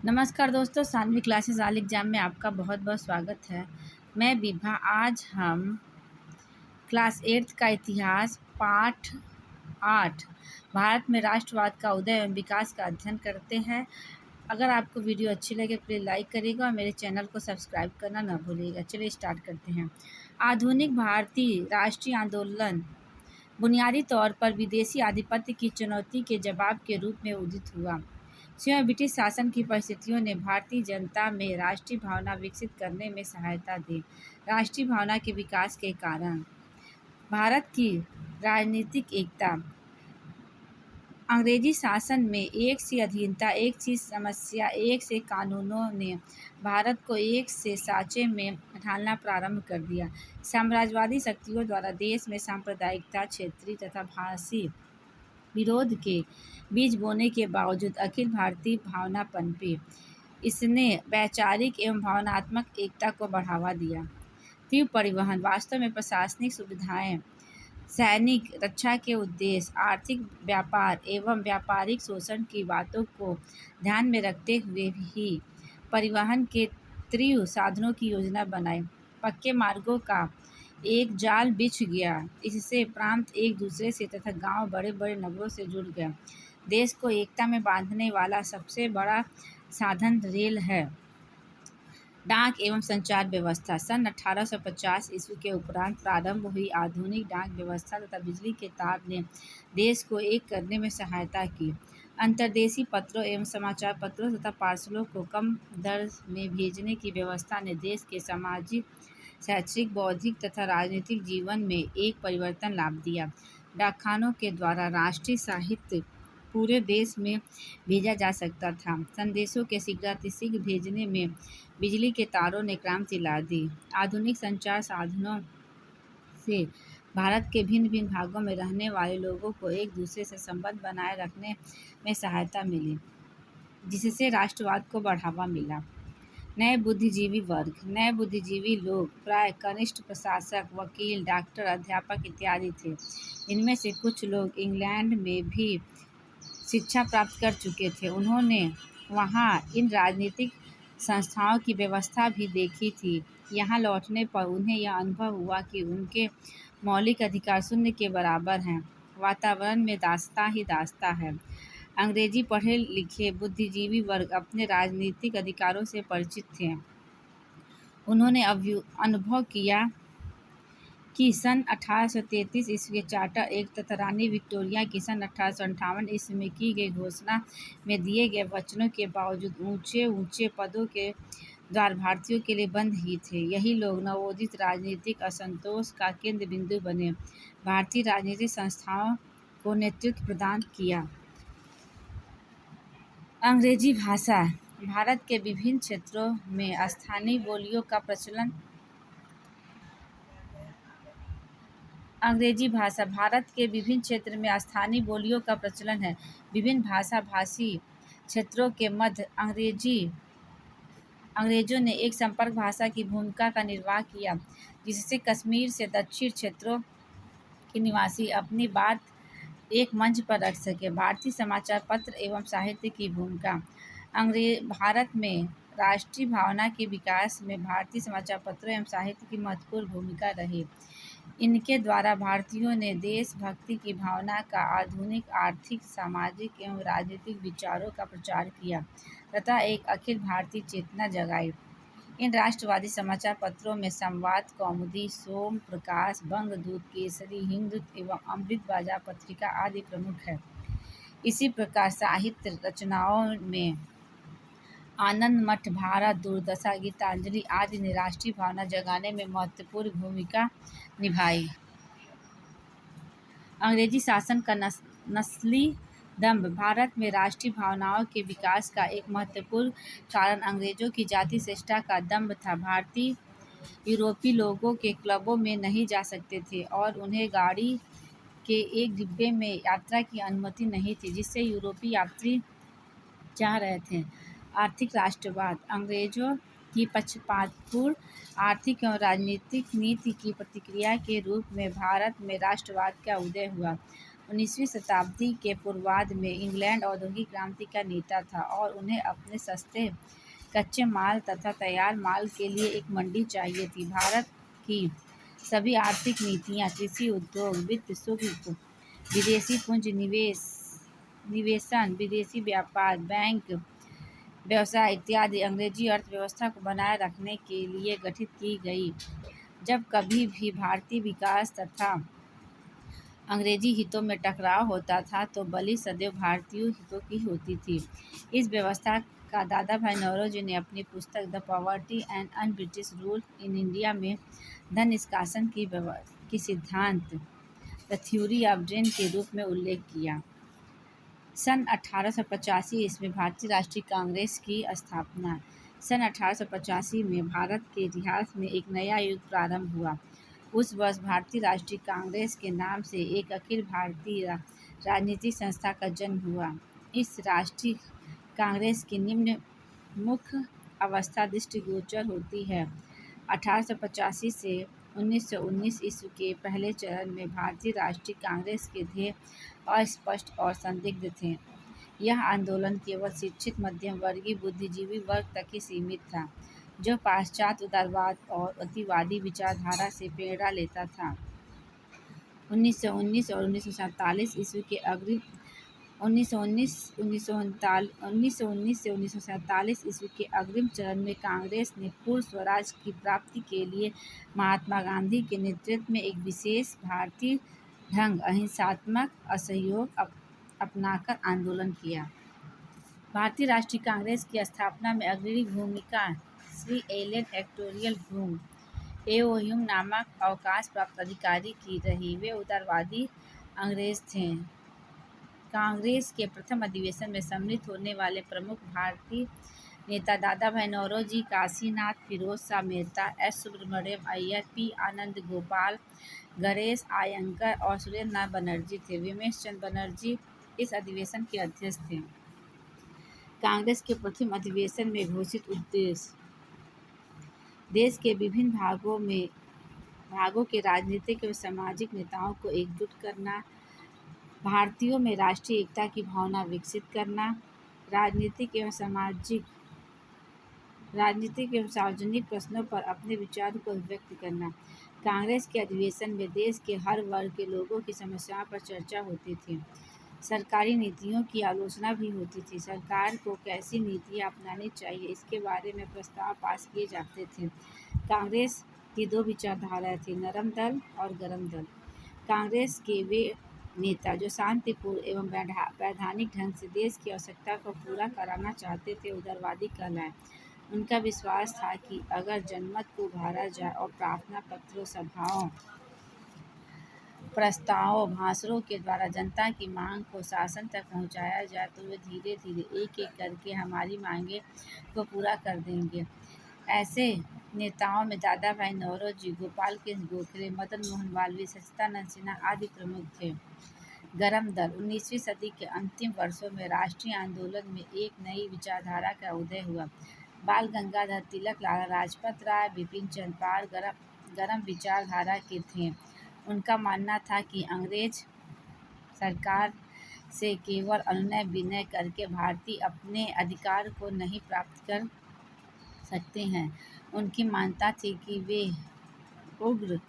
नमस्कार दोस्तों, Saanvi classes all exam में आपका बहुत बहुत स्वागत है। मैं विभा। आज हम क्लास 8 का इतिहास पाठ 8 भारत में राष्ट्रवाद का उदय एवं विकास का अध्ययन करते हैं। अगर आपको वीडियो अच्छी लगे प्लीज़ लाइक करिएगा और मेरे चैनल को सब्सक्राइब करना ना भूलिएगा। चलिए स्टार्ट करते हैं। आधुनिक भारतीय राष्ट्रीय आंदोलन बुनियादी तौर पर विदेशी आधिपत्य की चुनौती के जवाब के रूप में उदित हुआ। स्वयं ब्रिटिश शासन की परिस्थितियों ने भारतीय जनता में राष्ट्रीय भावना विकसित करने में सहायता दी। राष्ट्रीय भावना के विकास के कारण भारत की राजनीतिक एकता। अंग्रेजी शासन में एक सी अधीनता, एक सी समस्या, एक से कानूनों ने भारत को एक से सांचे में ढालना प्रारंभ कर दिया। साम्राज्यवादी शक्तियों द्वारा देश में सांप्रदायिकता, क्षेत्रीय तथा भाषी विरोध के बीज बोने के बावजूद अखिल भारतीय भावना पनपी। इसने वैचारिक एवं भावनात्मक एकता को बढ़ावा दिया। तीव्र परिवहन, वास्तव में प्रशासनिक सुविधाएं, सैनिक रक्षा के उद्देश्य, आर्थिक व्यापार एवं व्यापारिक शोषण की बातों को ध्यान में रखते हुए ही परिवहन के तीव्र साधनों की योजना बनाई। पक्के मार्गों का एक जाल बिछ गया। इससे प्रांत एक दूसरे से तथा गांव बड़े बड़े नगरों से जुड़ गया। देश को एकता में बांधने वाला सबसे बड़ा साधन रेल है। डाक एवं संचार व्यवस्था। सन 1850 ईस्वी के उपरांत प्रारंभ हुई आधुनिक डाक व्यवस्था तथा बिजली के तार ने देश को एक करने में सहायता की। अंतर्देशीय पत्रों एवं समाचार पत्रों तथा पार्सलों को कम दर में भेजने की व्यवस्था ने देश के सामाजिक, शैक्षिक, बौद्धिक तथा राजनीतिक जीवन में एक परिवर्तन ला दिया। डाकखानों के द्वारा राष्ट्रीय साहित्य पूरे देश में भेजा जा सकता था। संदेशों के शीघ्रातिशीघ्र भेजने में बिजली के तारों ने क्रांति ला दी। आधुनिक संचार साधनों से भारत के भिन्न भिन्न भागों में रहने वाले लोगों को एक दूसरे से संबंध बनाए रखने में सहायता मिली, जिससे राष्ट्रवाद को बढ़ावा मिला। नए बुद्धिजीवी वर्ग। नए बुद्धिजीवी लोग प्राय कनिष्ठ प्रशासक, वकील, डॉक्टर, अध्यापक इत्यादि थे। इनमें से कुछ लोग इंग्लैंड में भी शिक्षा प्राप्त कर चुके थे। उन्होंने वहाँ इन राजनीतिक संस्थाओं की व्यवस्था भी देखी थी। यहाँ लौटने पर उन्हें यह अनुभव हुआ कि उनके मौलिक अधिकार शून्य के बराबर हैं। वातावरण में दास्ता ही दास्ता है। अंग्रेजी पढ़े लिखे बुद्धिजीवी वर्ग अपने राजनीतिक अधिकारों से परिचित थे। उन्होंने अनुभव किया कि सन 1833 ईस्वी के चार्टर एक्ट तथा रानी विक्टोरिया की सन 1858 ईस्वी में की गई घोषणा में दिए गए वचनों के बावजूद ऊंचे ऊंचे पदों के द्वार भारतीयों के लिए बंद ही थे। यही लोग नवोदित राजनीतिक असंतोष का केंद्र बिंदु बने। भारतीय राजनीतिक संस्थाओं को नेतृत्व प्रदान किया। अंग्रेजी भाषा। भारत के विभिन्न क्षेत्रों में स्थानीय बोलियों का प्रचलन। अंग्रेजी भाषा। भारत के विभिन्न क्षेत्र में स्थानीय बोलियों का प्रचलन है। विभिन्न भाषा भाषी क्षेत्रों के मध्य अंग्रेजों ने एक संपर्क भाषा की भूमिका का निर्वाह किया, जिससे कश्मीर से दक्षिण क्षेत्रों के निवासी अपनी बात एक मंच पर रख सके। भारतीय समाचार पत्र एवं साहित्य की भूमिका। भारत में राष्ट्रीय भावना के विकास में भारतीय समाचार पत्रों एवं साहित्य की महत्वपूर्ण भूमिका रही। इनके द्वारा भारतीयों ने देशभक्ति की भावना का, आधुनिक आर्थिक, सामाजिक एवं राजनीतिक विचारों का प्रचार किया तथा एक अखिल भारतीय चेतना जगाई। इन राष्ट्रवादी समाचार पत्रों में संवाद, कौमुदी, सोम प्रकाश, बंगदूत, केसरी, हिंदूत एवं अमृत बाजार पत्रिका आदि प्रमुख है। इसी प्रकार साहित्य रचनाओं में आनंद मठ, भारत, दुर्दशा, गीतांजलि आदि ने राष्ट्रीय भावना जगाने में महत्वपूर्ण भूमिका निभाई। अंग्रेजी शासन का नस्ली दंभ। भारत में राष्ट्रीय भावनाओं के विकास का एक महत्वपूर्ण कारण अंग्रेजों की जाति श्रेष्ठता का दंभ था। भारतीय यूरोपीय लोगों के क्लबों में नहीं जा सकते थे और उन्हें गाड़ी के एक डिब्बे में यात्रा की अनुमति नहीं थी, जिससे यूरोपीय यात्री चाह रहे थे। आर्थिक राष्ट्रवाद। अंग्रेजों की पक्षपातपूर्ण आर्थिक एवं राजनीतिक नीति की प्रतिक्रिया के रूप में भारत में राष्ट्रवाद का उदय हुआ। 19वीं शताब्दी के पूर्वार्ध में इंग्लैंड औद्योगिक क्रांति का नेता था और उन्हें अपने सस्ते कच्चे माल तथा तैयार माल के लिए एक मंडी चाहिए थी। भारत की सभी आर्थिक नीतियाँ, कृषि उद्योग, वित्त शुल्क, विदेशी पूंजी निवेशन, विदेशी व्यापार, बैंक व्यवसाय इत्यादि अंग्रेजी अर्थव्यवस्था को बनाए रखने के लिए गठित की गई। जब कभी भी भारतीय विकास तथा अंग्रेजी हितों में टकराव होता था तो बलि सदैव भारतीय हितों की होती थी। इस व्यवस्था का दादा भाई नौरोजी ने अपनी पुस्तक the poverty and un British rule in India में धन निष्कासन की सिद्धांत द थ्योरी ऑफ ड्रेन के रूप में उल्लेख किया। सन 1885 ईस्वी में भारतीय राष्ट्रीय कांग्रेस की स्थापना। सन 1885 में भारत के इतिहास में एक नया युग प्रारंभ हुआ। उस वर्ष भारतीय राष्ट्रीय कांग्रेस के नाम से एक अखिल भारतीय राजनीतिक संस्था का जन्म हुआ। इस राष्ट्रीय कांग्रेस की निम्न मुख्य अवस्था दृष्टिगोचर होती है। 1885 से 1919 ईस्वी के पहले चरण में भारतीय राष्ट्रीय कांग्रेस के ध्येय अस्पष्ट और संदिग्ध थे। यह आंदोलन केवल शिक्षित मध्यम वर्गीय बुद्धिजीवी वर्ग तक ही सीमित था, जो पाश्चात्य उदारवाद और अतिवादी विचारधारा से प्रेरणा लेता था। 1919 और 1947 ईस्वी के अग्रिम 1919 से 1947 ईस्वी के अग्रिम चरण में कांग्रेस ने पूर्ण स्वराज की प्राप्ति के लिए महात्मा गांधी के नेतृत्व में एक विशेष भारतीय ढंग अहिंसात्मक असहयोग अपनाकर आंदोलन किया। भारतीय राष्ट्रीय कांग्रेस की स्थापना में अग्रणी भूमिका श्री एलन एक्टोरियल ह्यूम एओ ह्यूम नामक अवकाश प्राप्त अधिकारी की रही। वे उदारवादी अंग्रेज थे। कांग्रेस के प्रथम अधिवेशन में सम्मिलित होने वाले प्रमुख भारतीय नेता दादा भाई नौरोजी, काशीनाथ, फिरोज शाह मेहता, एस सुब्रमण्यम अय्यर, पी आनंद गोपाल, गणेश आयंगर और सुरेंद्र नाथ बनर्जी थे। विमेश चंद्र बनर्जी इस अधिवेशन के अध्यक्ष थे। कांग्रेस के प्रथम अधिवेशन में घोषित उद्देश्य देश के विभिन्न भागों के राजनीतिक एवं सामाजिक नेताओं को एकजुट करना, भारतीयों में राष्ट्रीय एकता की भावना विकसित करना, राजनीतिक एवं सार्वजनिक प्रश्नों पर अपने विचारों को व्यक्त करना। कांग्रेस के अधिवेशन में देश के हर वर्ग के लोगों की समस्याओं पर चर्चा होती थी। सरकारी नीतियों की आलोचना भी होती थी। सरकार को कैसी नीतियाँ अपनानी चाहिए, इसके बारे में प्रस्ताव पास किए जाते थे। कांग्रेस की दो विचारधाराएं थीं, नरम दल और गरम दल। कांग्रेस के वे नेता जो शांतिपूर्ण एवं वैधानिक ढंग से देश की आवश्यकता को पूरा कराना चाहते थे, उदारवादी कहलाए। उनका विश्वास था कि अगर जनमत को उभारा जाए और प्रार्थना पत्रों, सभाओं, प्रस्तावों, भाषणों के द्वारा जनता की मांग को शासन तक पहुंचाया जाए तो वे धीरे धीरे एक एक करके हमारी मांगें को पूरा कर देंगे। ऐसे नेताओं में दादा भाई नौरोजी, गोपाल कृष्ण गोखले, मदन मोहन मालवीय, सच्चिदानंद सिन्हा आदि प्रमुख थे। गरम दल 19वीं सदी के अंतिम वर्षों में राष्ट्रीय आंदोलन में एक नई विचारधारा का उदय हुआ। बाल गंगाधर तिलक, लाला लाजपत राय, बिपिन चंद्र पाल गरम विचारधारा के थे। उनका मानना था कि अंग्रेज सरकार से केवल अनुनय विनय करके भारतीय अपने अधिकार को नहीं प्राप्त कर सकते हैं। उनकी मान्यता थी कि वे उग्र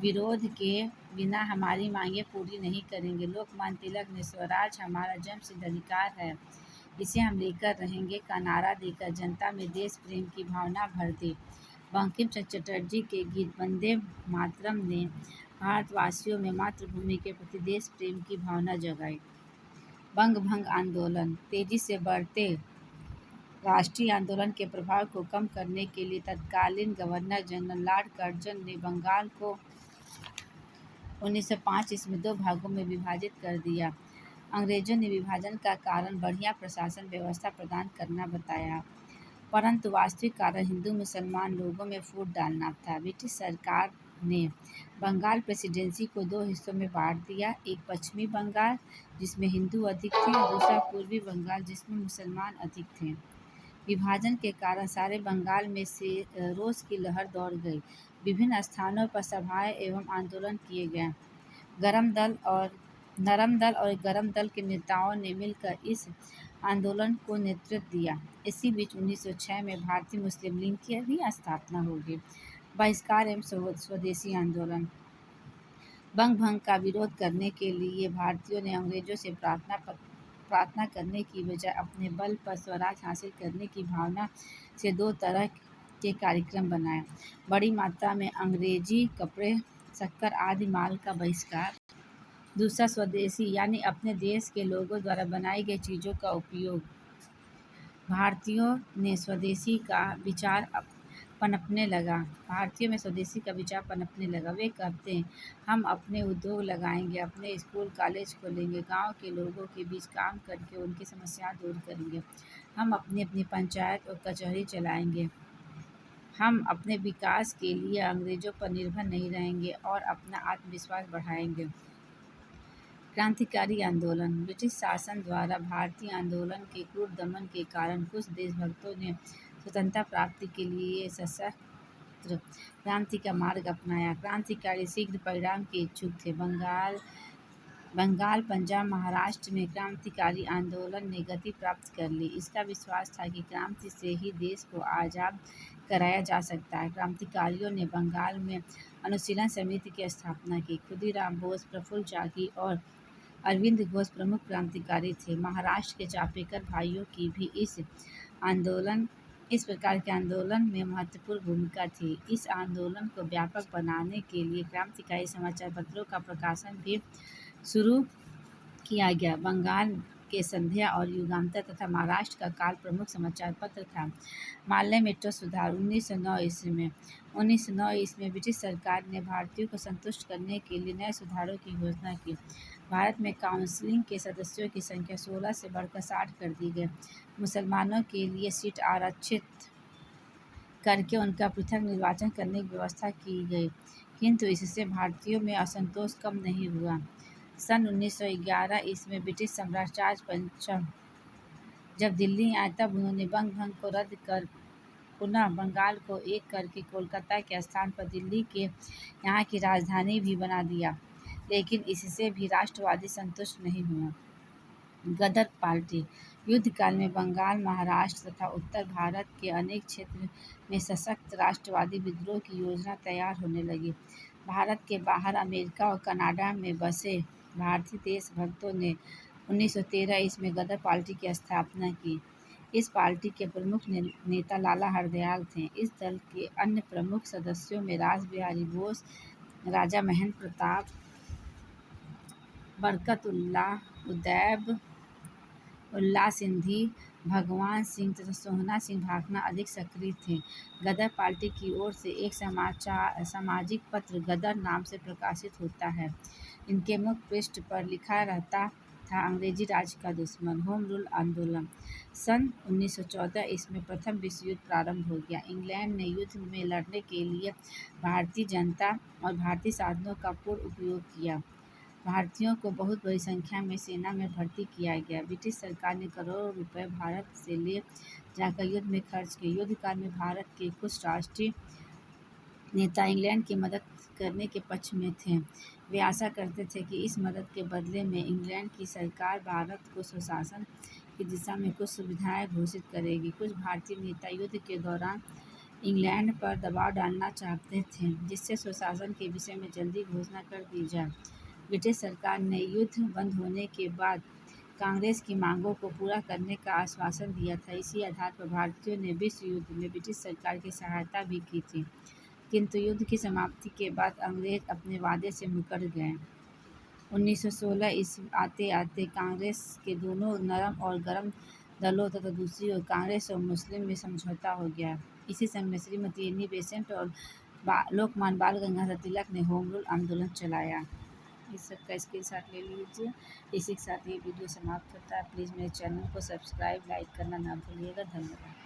विरोध के बिना हमारी मांगें पूरी नहीं करेंगे। लोकमान्य तिलक ने स्वराज हमारा जन्मसिद्ध अधिकार है, इसे हम लेकर रहेंगे का नारा देकर जनता में देश प्रेम की भावना भर दी। बंकिम चंद्र चटर्जी के गीत वंदे मातरम ने भारतवासियों में मातृभूमि के प्रति देश प्रेम की भावना जगाई। बंग भंग आंदोलन तेजी से बढ़ते राष्ट्रीय आंदोलन के प्रभाव को कम करने के लिए तत्कालीन गवर्नर जनरल लॉर्ड कर्जन ने बंगाल को 1905 ईस्वी में 2 भागों में विभाजित कर दिया। अंग्रेजों ने विभाजन का कारण बढ़िया प्रशासन व्यवस्था प्रदान करना बताया, परंतु वास्तविक कारण हिंदू मुसलमान लोगों में फूट डालना था। ब्रिटिश सरकार ने बंगाल प्रेसिडेंसी को 2 हिस्सों में बांट दिया, एक पश्चिमी बंगाल जिसमें हिंदू अधिक थे और दूसरा पूर्वी बंगाल जिसमें मुसलमान अधिक थे। विभाजन के कारण सारे बंगाल में से रोष की लहर दौड़ गई। विभिन्न स्थानों पर सभाएं एवं आंदोलन किए गए। गरम दल और नरम दल और गरम दल के नेताओं ने मिलकर इस आंदोलन को नेतृत्व दिया। इसी बीच 1906 में भारतीय मुस्लिम लीग की भी स्थापना हो गई। बहिष्कार एवं स्वदेशी आंदोलन। बंग भंग का विरोध करने के लिए भारतीयों ने अंग्रेजों से प्रार्थना करने की बजाय अपने बल पर स्वराज हासिल करने की भावना से दो तरह के कार्यक्रम बनाए। बड़ी मात्रा में अंग्रेजी कपड़े, शक्कर आदि माल का बहिष्कार। दूसरा स्वदेशी यानी अपने देश के लोगों द्वारा बनाई गई चीज़ों का उपयोग। भारतीयों में स्वदेशी का विचार पनपने लगा। वे कहते हैं, हम अपने उद्योग लगाएंगे, अपने स्कूल कॉलेज खोलेंगे, गांव के लोगों के बीच काम करके उनकी समस्याएं दूर करेंगे। हम अपनी अपनी पंचायत और कचहरी चलाएंगे। हम अपने विकास के लिए अंग्रेजों पर निर्भर नहीं रहेंगे और अपना आत्मविश्वास बढ़ाएंगे। क्रांतिकारी आंदोलन। ब्रिटिश शासन द्वारा भारतीय आंदोलन के क्रूर दमन के कारण कुछ देशभक्तों ने स्वतंत्रता प्राप्ति के लिए सशस्त्र क्रांति का मार्ग अपनाया। क्रांतिकारी शीघ्र परिणाम के इच्छुक थे। बंगाल, पंजाब, महाराष्ट्र में क्रांतिकारी आंदोलन ने गति प्राप्त कर ली। इसका विश्वास था कि क्रांति से ही देश को आज़ाद कराया जा सकता है। क्रांतिकारियों ने बंगाल में अनुशीलन समिति की स्थापना की। खुदीराम बोस, प्रफुल्ल चाकी और अरविंद घोष प्रमुख क्रांतिकारी थे। महाराष्ट्र के चापेकर भाइयों की भी इस प्रकार के आंदोलन में महत्वपूर्ण भूमिका थी। इस आंदोलन को व्यापक बनाने के लिए क्रांतिकारी समाचार पत्रों का प्रकाशन भी शुरू किया गया। बंगाल के संध्या और युगांतर तथा महाराष्ट्र का काल प्रमुख समाचार पत्र था। मालय मेट्रो सुधार। 1909 ईस्वी में ब्रिटिश सरकार ने भारतीयों को संतुष्ट करने के लिए नए सुधारों की घोषणा की। भारत में काउंसिल के सदस्यों की संख्या 16 से बढ़कर 60 कर दी गई। मुसलमानों के लिए सीट आरक्षित करके उनका पृथक निर्वाचन करने की व्यवस्था की गई, किंतु इससे भारतीयों में असंतोष कम नहीं हुआ। सन 1911 ईस्वी में ब्रिटिश सम्राट चार्ल्स पंचम जब दिल्ली आए तब उन्होंने बंग भंग को रद्द कर पुनः बंगाल को एक करके कोलकाता के स्थान पर दिल्ली के यहाँ की राजधानी भी बना दिया, लेकिन इससे भी राष्ट्रवादी संतुष्ट नहीं हुआ। गदर पार्टी। युद्ध काल में बंगाल, महाराष्ट्र तथा उत्तर भारत के अनेक क्षेत्र में सशक्त राष्ट्रवादी विद्रोह की योजना तैयार होने लगी। भारत के बाहर अमेरिका और कनाडा में बसे भारतीय देशभक्तों ने 1913 ईस्वी में गदर पार्टी की स्थापना की। इस पार्टी के प्रमुख नेता लाला हरदयाल थे। इस दल के अन्य प्रमुख सदस्यों में रासबिहारी बोस, राजा महेंद्र प्रताप, बरकत उदैब उल्लाह सिंधी, भगवान सिंह तथा सोहना सिंह भाखना अधिक सक्रिय थे। गदर पार्टी की ओर से एक सामाजिक पत्र गदर नाम से प्रकाशित होता है। इनके मुख्य पृष्ठ पर लिखा रहता था, अंग्रेजी राज का दुश्मन। होम रूल आंदोलन। सन 1914 ईस्वी में प्रथम विश्व युद्ध प्रारंभ हो गया। इंग्लैंड ने युद्ध में लड़ने के लिए भारतीय जनता और भारतीय साधनों का पूर्ण उपयोग किया। भारतीयों को बहुत बड़ी संख्या में सेना में भर्ती किया गया। ब्रिटिश सरकार ने करोड़ों रुपए भारत से ले जाकर युद्ध में खर्च किए। युद्ध काल में भारत के कुछ राष्ट्रीय नेता इंग्लैंड की मदद करने के पक्ष में थे। वे आशा करते थे कि इस मदद के बदले में इंग्लैंड की सरकार भारत को स्वशासन की दिशा में कुछ सुविधाएं घोषित करेगी। कुछ भारतीय नेता युद्ध के दौरान इंग्लैंड पर दबाव डालना चाहते थे, जिससे स्वशासन के विषय में जल्दी घोषणा कर दी जाए। ब्रिटिश सरकार ने युद्ध बंद होने के बाद कांग्रेस की मांगों को पूरा करने का आश्वासन दिया था। इसी आधार पर भारतीयों ने विश्व युद्ध में ब्रिटिश सरकार की सहायता भी की थी, किंतु युद्ध की समाप्ति के बाद अंग्रेज अपने वादे से मुकर गए। 1916 ईस्वी आते आते कांग्रेस के दोनों नरम और गरम दलों तथा दूसरी ओर कांग्रेस और मुस्लिम में समझौता हो गया। इसी समय श्रीमती एनी बेसेंट और लोकमान्य बाल गंगाधर तिलक ने होम रूल आंदोलन चलाया। इस सब का स्क्रीनशॉट ले लीजिए। इसी के साथ ये वीडियो समाप्त होता है। प्लीज़ मेरे चैनल को सब्सक्राइब, लाइक करना ना भूलिएगा। धन्यवाद।